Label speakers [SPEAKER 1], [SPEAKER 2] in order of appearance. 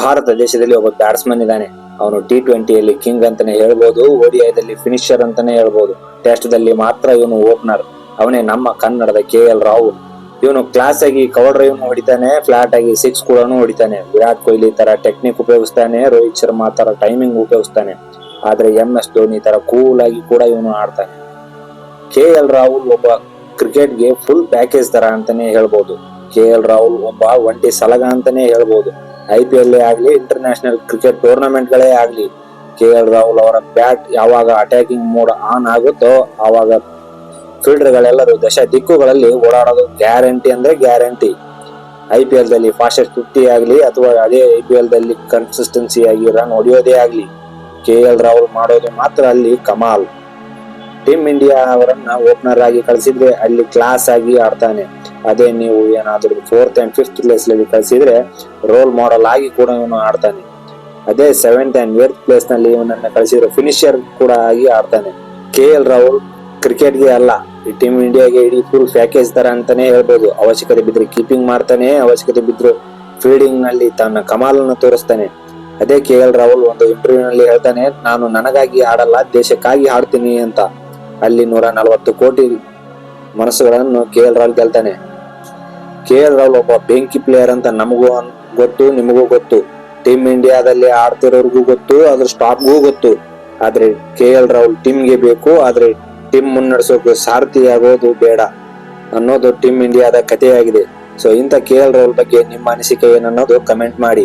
[SPEAKER 1] ಭಾರತ ದೇಶದಲ್ಲಿ ಒಬ್ಬ ಬ್ಯಾಟ್ಸ್ಮನ್ ಇದ್ದಾನೆ. ಅವನು T20ಯಲ್ಲಿ ಕಿಂಗ್ ಅಂತಾನೆ ಹೇಳ್ಬೋದು, ODIದಲ್ಲಿ ಫಿನಿಶರ್ ಅಂತಾನೆ ಹೇಳ್ಬೋದು. ಟೆಸ್ಟ್ ದಲ್ಲಿ ಮಾತ್ರ ಇವನು ಓಪನರ್. ಅವನೇ ನಮ್ಮ ಕನ್ನಡದ KL ರಾಹುಲ್. ಇವನು ಕ್ಲಾಸ್ ಆಗಿ ಕವರ್ ಡ್ರೈವ್ ಹೊಡಿತಾನೆ, ಫ್ಲಾಟ್ ಆಗಿ ಸಿಕ್ಸ್ ಕೂಡ ಹೊಡಿತಾನೆ. ವಿರಾಟ್ ಕೊಹ್ಲಿ ತರ ಟೆಕ್ನಿಕ್ ಉಪಯೋಗಿಸ್ತಾನೆ, ರೋಹಿತ್ ಶರ್ಮಾ ತರ ಟೈಮಿಂಗ್ ಉಪಯೋಗಿಸ್ತಾನೆ. ಆದ್ರೆ MS ಧೋನಿ ತರ ಕೂಲ್ ಆಗಿ ಕೂಡ ಇವನು ಆಡ್ತಾನೆ. KL ರಾಹುಲ್ ಒಬ್ಬ ಕ್ರಿಕೆಟ್ಗೆ ಫುಲ್ ಪ್ಯಾಕೇಜ್ ತರ ಅಂತಾನೆ ಹೇಳ್ಬೋದು. KL ರಾಹುಲ್ ಒಬ್ಬ ಒಂಟಿ ಸಲಗ ಅಂತಾನೆ ಹೇಳ್ಬೋದು. IPL ಆಗ್ಲಿ, ಇಂಟರ್ನ್ಯಾಷನಲ್ ಕ್ರಿಕೆಟ್ ಟೂರ್ನಮೆಂಟ್ ಗಳೇ ಆಗ್ಲಿ, KL ರಾಹುಲ್ ಅವರ ಬ್ಯಾಟ್ ಯಾವಾಗ ಅಟ್ಯಾಕಿಂಗ್ ಮೋಡ್ ಆನ್ ಆಗುತ್ತೋ ಆವಾಗ ಫೀಲ್ಡರ್ ಗಳೆಲ್ಲರೂ ದಶ ದಿಕ್ಕುಗಳಲ್ಲಿ ಓಡಾಡೋದು ಗ್ಯಾರಂಟಿ ಅಂದ್ರೆ ಗ್ಯಾರಂಟಿ. IPL ದಲ್ಲಿ ಫಾಸ್ಟೆಸ್ಟ್ 50 ಆಗ್ಲಿ ಅಥವಾ ಅದೇ IPL ದಲ್ಲಿ ಕನ್ಸಿಸ್ಟೆನ್ಸಿ ಆಗಿ ರನ್ ಹೊಡೆಯೋದೇ ಆಗ್ಲಿ, KL ರಾಹುಲ್ ಮಾಡೋದು ಮಾತ್ರ ಅಲ್ಲಿ ಕಮಾಲ್. ಟೀಮ್ ಇಂಡಿಯಾ ಅವರನ್ನ ಓಪನರ್ ಆಗಿ ಕಳಿಸಿದ್ರೆ ಅಲ್ಲಿ ಕ್ಲಾಸ್ ಆಗಿ ಆಡ್ತಾನೆ. ಅದೇ ನೀವು ಏನಾದ್ರೂ 4th and 5th ಪ್ಲೇಸ್ ನಲ್ಲಿ ಕಳಿಸಿದ್ರೆ ರೋಲ್ ಮಾಡೆಲ್ ಆಗಿ ಕೂಡ ಇವನು ಆಡ್ತಾನೆ. ಅದೇ 7th and 8th ಪ್ಲೇಸ್ ನಲ್ಲಿ ಇವನನ್ನ ಕಳಿಸಿದ್ರೆ ಫಿನಿಶರ್ ಕೂಡ ಆಗಿ ಆಡ್ತಾನೆ. KL ರಾಹುಲ್ ಕ್ರಿಕೆಟ್ಗೆ ಅಲ್ಲ, ಈ ಟೀಮ್ ಇಂಡಿಯಾಗೆ ಇಡೀ ಫುಲ್ ಪ್ಯಾಕೇಜ್ ತರ ಅಂತಾನೆ ಹೇಳ್ಬೋದು. ಅವಶ್ಯಕತೆ ಬಿದ್ರೆ ಕೀಪಿಂಗ್ ಮಾಡ್ತಾನೆ, ಅವಶ್ಯಕತೆ ಬಿದ್ರೆ ಫೀಲ್ಡಿಂಗ್ ನಲ್ಲಿ ತನ್ನ ಕಮಾಲನ್ನು ತೋರಿಸ್ತಾನೆ. ಅದೇ KL ರಾಹುಲ್ ಒಂದು ಇಂಟರ್ವ್ಯೂ ನಲ್ಲಿ ಹೇಳ್ತಾನೆ, ನಾನು ನನಗಾಗಿ ಆಡಲ್ಲ, ದೇಶಕ್ಕಾಗಿ ಆಡ್ತೀನಿ ಅಂತ. ಅಲ್ಲಿ 140 ಕೋಟಿ ಮನಸ್ಸುಗಳನ್ನು KL ರಾಹುಲ್ ಗೆಲ್ತಾನೆ. KL ರಾಹುಲ್ ಒಬ್ಬ ಬೆಂಕಿ ಪ್ಲೇಯರ್ ಅಂತ ನಮಗೂ ಗೊತ್ತು, ನಿಮಗೂ ಗೊತ್ತು, ಟೀಮ್ ಇಂಡಿಯಾದಲ್ಲಿ ಆಡ್ತಿರೋರ್ಗೂ ಗೊತ್ತು, ಅದ್ರ ಸ್ಟಾಫ್ಗೂ ಗೊತ್ತು. ಆದ್ರೆ KL ರಾಹುಲ್ ಟೀಮ್ಗೆ ಬೇಕು, ಆದ್ರೆ ಟೀಮ್ ಮುನ್ನಡೆಸೋಕೆ ಸಾರಥಿ ಆಗೋದು ಬೇಡ ಅನ್ನೋದು ಟೀಮ್ ಇಂಡಿಯಾದ ಕಥೆಯಾಗಿದೆ. ಸೊ ಇಂಥ KL ರಾಹುಲ್ ಬಗ್ಗೆ ನಿಮ್ಮ ಅನಿಸಿಕೆ ಏನನ್ನೋದು ಕಮೆಂಟ್ ಮಾಡಿ.